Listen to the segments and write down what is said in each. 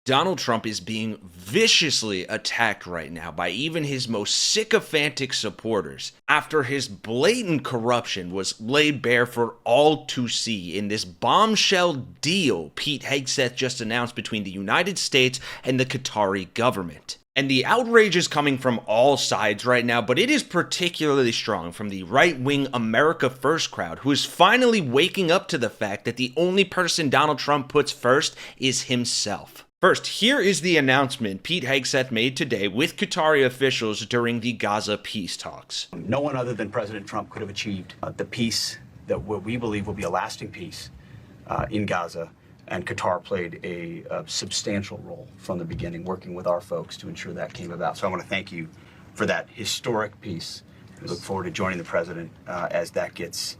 Donald Trump is being viciously attacked right now by even his most sycophantic supporters after his blatant corruption was laid bare for all to see in this bombshell deal Pete Hegseth just announced between the United States and the Qatari government. And the outrage is coming from all sides right now, but it is particularly strong from the right-wing America First crowd, who is finally waking up to the fact that the only person Donald Trump puts first is himself. First, here is the announcement Pete Hegseth made today with Qatari officials during the Gaza peace talks. No one other than President Trump could have achieved the peace that we believe will be a lasting peace in Gaza, and Qatar played a substantial role from the beginning, working with our folks to ensure that came about. So I want to thank you for that historic peace. We look forward to joining the President as that gets,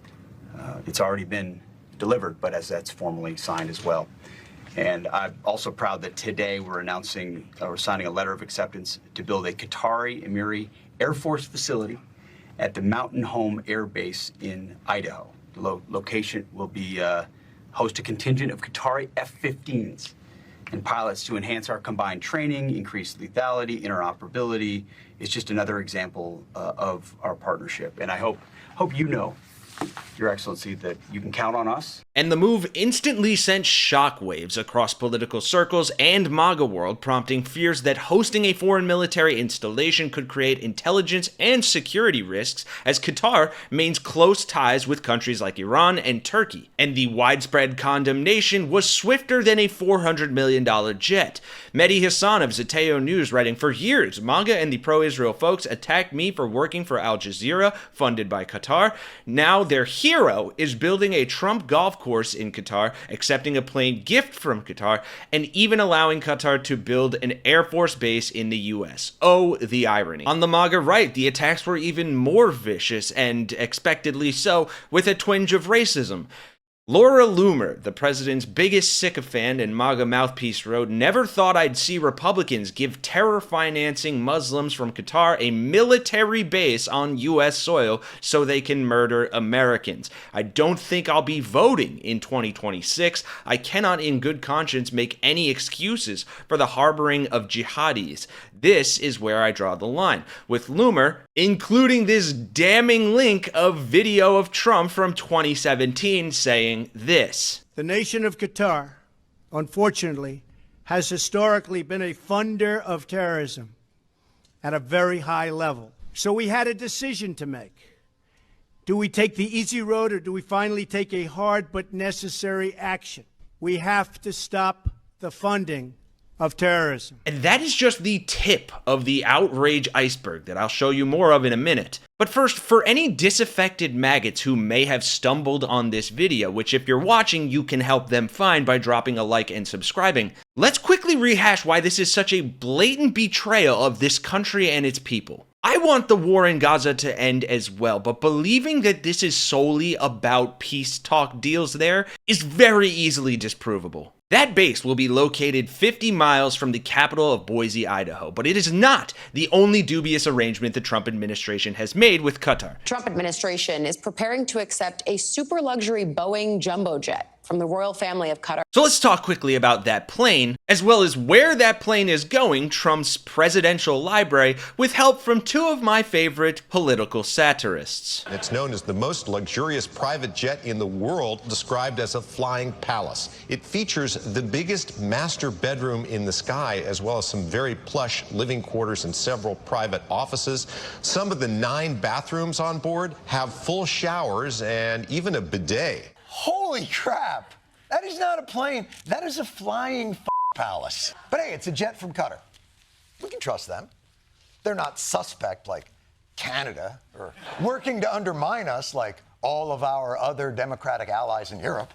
it's already been delivered, but as that's formally signed as well. And I'm also proud that today we're signing a letter of acceptance to build a Qatari Emery Air Force facility at the Mountain Home Air Base in Idaho. The location will be host a contingent of Qatari F-15s and pilots to enhance our combined training, increase lethality, interoperability. It's just another example of our partnership. And I hope you know, Your Excellency, that you can count on us. And the move instantly sent shockwaves across political circles and MAGA world, prompting fears that hosting a foreign military installation could create intelligence and security risks, as Qatar maintains close ties with countries like Iran and Turkey. And the widespread condemnation was swifter than a $400 million jet. Mehdi Hassan of Zateo News writing, "For years, MAGA and the pro-Israel folks attacked me for working for Al Jazeera, funded by Qatar. Now their hero is building a Trump golf course in Qatar, accepting a plane gift from Qatar, and even allowing Qatar to build an Air Force base in the US. Oh, the irony." On the MAGA right, the attacks were even more vicious, and expectedly so, with a twinge of racism. Laura Loomer, the president's biggest sycophant and MAGA mouthpiece, wrote, "Never thought I'd see Republicans give terror-financing Muslims from Qatar a military base on U.S. soil so they can murder Americans. I don't think I'll be voting in 2026. I cannot in good conscience make any excuses for the harboring of jihadis. This is where I draw the line," with Loomer including this damning link of video of Trump from 2017 saying this. "The nation of Qatar, unfortunately, has historically been a funder of terrorism at a very high level. So we had a decision to make. Do we take the easy road, or do we finally take a hard but necessary action? We have to stop the funding of terrorism." And that is just the tip of the outrage iceberg that I'll show you more of in a minute. But first, for any disaffected maggots who may have stumbled on this video, which if you're watching, you can help them find by dropping a like and subscribing, let's quickly rehash why this is such a blatant betrayal of this country and its people. I want the war in Gaza to end as well, but believing that this is solely about peace talk deals there is very easily disprovable. That base will be located 50 miles from the capital of Boise, Idaho, but it is not the only dubious arrangement the Trump administration has made with Qatar. Trump administration is preparing to accept a super luxury Boeing jumbo jet from the royal family of Qatar. So let's talk quickly about that plane, as well as where that plane is going, Trump's presidential library, with help from two of my favorite political satirists. It's known as the most luxurious private jet in the world, described as a flying palace. It features the biggest master bedroom in the sky, as well as some very plush living quarters and several private offices. Some of the 9 bathrooms on board have full showers and even a bidet. Holy crap! That is not a plane. That is a flying palace. But hey, it's a jet from Qatar. We can trust them. They're not suspect like Canada or working to undermine us like all of our other democratic allies in Europe.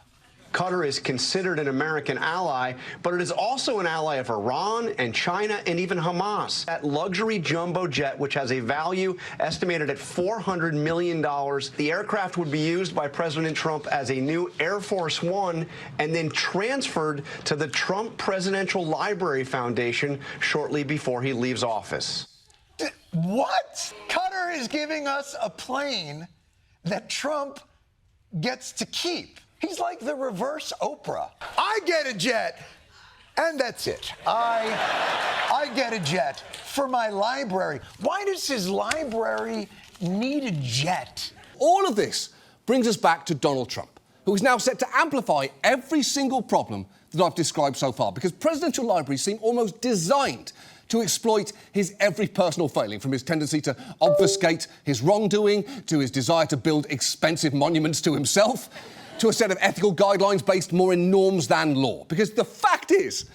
Qatar is considered an American ally, but it is also an ally of Iran and China and even Hamas. That luxury jumbo jet, which has a value estimated at $400 million, the aircraft would be used by President Trump as a new Air Force One and then transferred to the Trump Presidential Library Foundation shortly before he leaves office. What? Qatar is giving us a plane that Trump gets to keep. He's like the reverse Oprah. I get a jet. And that's it. I get a jet for my library. Why does his library need a jet? All of this brings us back to Donald Trump, who is now set to amplify every single problem that I've described so far, because presidential libraries seem almost designed to exploit his every personal failing, from his tendency to obfuscate his wrongdoing, to his desire to build expensive monuments to himself, to a set of ethical guidelines based more in norms than law. Because the fact is,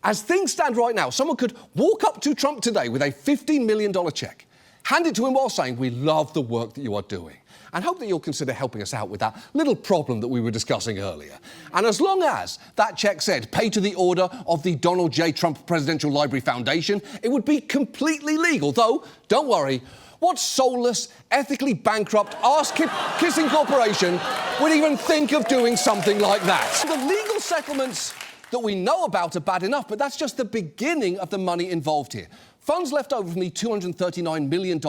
as things stand right now, someone could walk up to Trump today with a $15 million check, hand it to him while saying, "We love the work that you are doing, and hope that you'll consider helping us out with that little problem that we were discussing earlier." And as long as that check said, "Pay to the order of the Donald J. Trump Presidential Library Foundation," it would be completely legal. Though, don't worry, what soulless, ethically bankrupt, arse-kissing corporation would even think of doing something like that? The legal settlements that we know about are bad enough, but that's just the beginning of the money involved here. Funds left over from the $239 million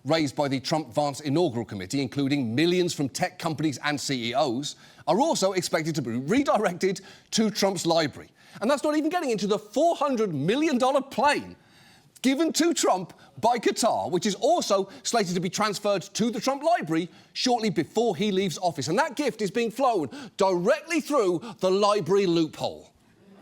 raised by the Trump-Vance Inaugural Committee, including millions from tech companies and CEOs, are also expected to be redirected to Trump's library. And that's not even getting into the $400 million plane given to Trump by Qatar, which is also slated to be transferred to the Trump Library shortly before he leaves office. And that gift is being flown directly through the library loophole.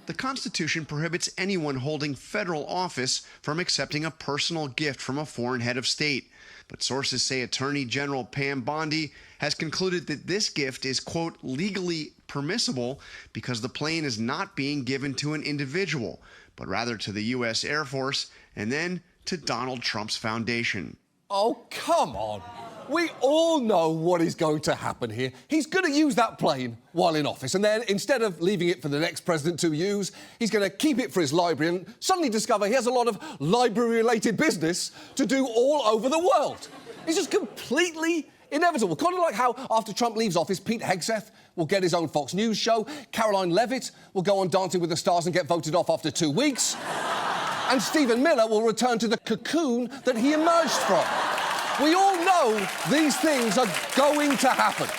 The Constitution prohibits anyone holding federal office from accepting a personal gift from a foreign head of state. But sources say Attorney General Pam Bondi has concluded that this gift is, quote, legally permissible because the plane is not being given to an individual, but rather to the U.S. Air Force and then to Donald Trump's foundation. Oh, come on. We all know what is going to happen here. He's going to use that plane while in office, and then instead of leaving it for the next president to use, he's going to keep it for his library and suddenly discover he has a lot of library-related business to do all over the world. It's just completely inevitable. Kind of like how after Trump leaves office, Pete Hegseth will get his own Fox News show, Caroline Leavitt will go on Dancing with the Stars and get voted off after 2 weeks, and Stephen Miller will return to the cocoon that he emerged from. We all know these things are going to happen.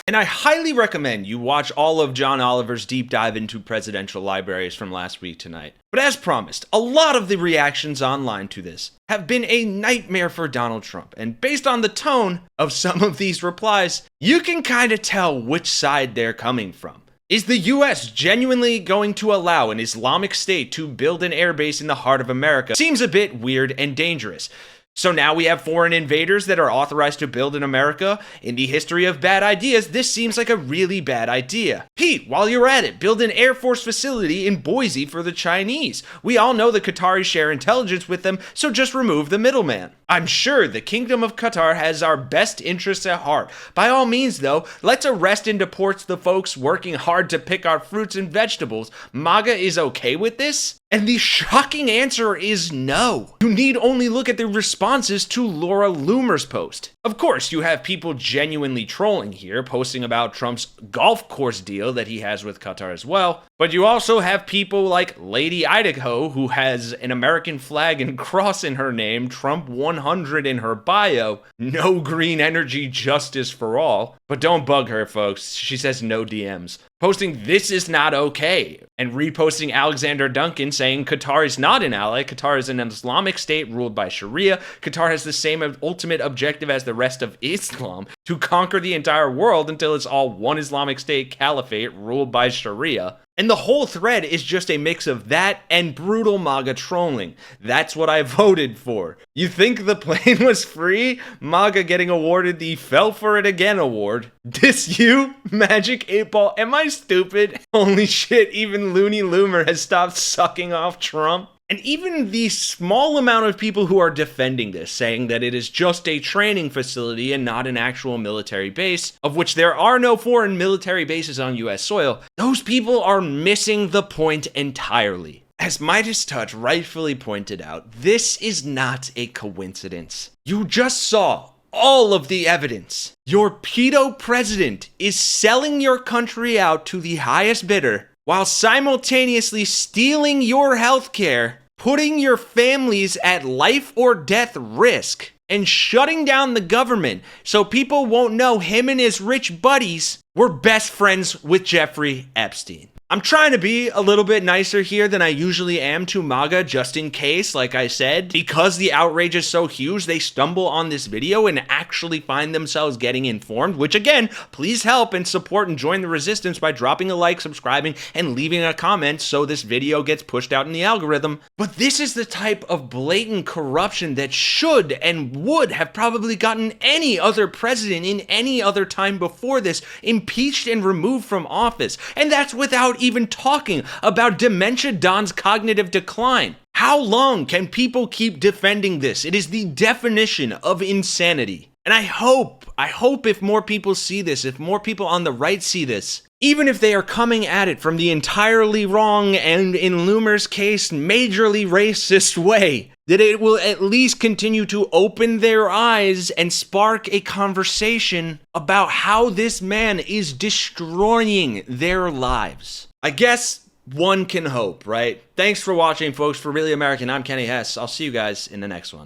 And I highly recommend you watch all of John Oliver's deep dive into presidential libraries from last week tonight. But as promised, a lot of the reactions online to this have been a nightmare for Donald Trump. And based on the tone of some of these replies, you can kind of tell which side they're coming from. Is the US genuinely going to allow an Islamic State to build an airbase in the heart of America? Seems a bit weird and dangerous. So now we have foreign invaders that are authorized to build in America? In the history of bad ideas, this seems like a really bad idea. Pete, while you're at it, build an Air Force facility in Boise for the Chinese. We all know the Qataris share intelligence with them, so just remove the middleman. I'm sure the Kingdom of Qatar has our best interests at heart. By all means, though, let's arrest and deport the folks working hard to pick our fruits and vegetables. MAGA is okay with this? And the shocking answer is no. You need only look at the responses to Laura Loomer's post. Of course, you have people genuinely trolling here, posting about Trump's golf course deal that he has with Qatar as well. But you also have people like Lady Idaho, who has an American flag and cross in her name, Trump 100 in her bio, no green energy, justice for all. But don't bug her, folks. She says no DMs. Posting "this is not okay" and reposting Alexander Duncan saying Qatar is not an ally. Qatar is an Islamic state ruled by Sharia. Qatar has the same ultimate objective as the rest of Islam, to conquer the entire world until it's all one Islamic state caliphate ruled by Sharia. And the whole thread is just a mix of that and brutal MAGA trolling. That's what I voted for. You think the plane was free? MAGA getting awarded the Fell For It Again award. Diss you? Magic 8 Ball? Am I stupid? Holy shit, even Looney Loomer has stopped sucking off Trump. And even the small amount of people who are defending this, saying that it is just a training facility and not an actual military base, of which there are no foreign military bases on US soil, those people are missing the point entirely. As Midas Touch rightfully pointed out, this is not a coincidence. You just saw all of the evidence. Your pedo president is selling your country out to the highest bidder while simultaneously stealing your healthcare, putting your families at life or death risk, and shutting down the government so people won't know him and his rich buddies were best friends with Jeffrey Epstein. I'm trying to be a little bit nicer here than I usually am to MAGA, just in case, like I said. Because the outrage is so huge, they stumble on this video and actually find themselves getting informed, which again, please help and support and join the resistance by dropping a like, subscribing, and leaving a comment so this video gets pushed out in the algorithm. But this is the type of blatant corruption that should and would have probably gotten any other president in any other time before this impeached and removed from office. And that's without even talking about Dementia Don's cognitive decline. How long can people keep defending this? It is the definition of insanity. And I hope if more people see this, if more people on the right see this, even if they are coming at it from the entirely wrong and, in Loomer's case, majorly racist way, that it will at least continue to open their eyes and spark a conversation about how this man is destroying their lives. I guess one can hope, right? Thanks for watching, folks. For Really American, I'm Kenny Hesse. I'll see you guys in the next one.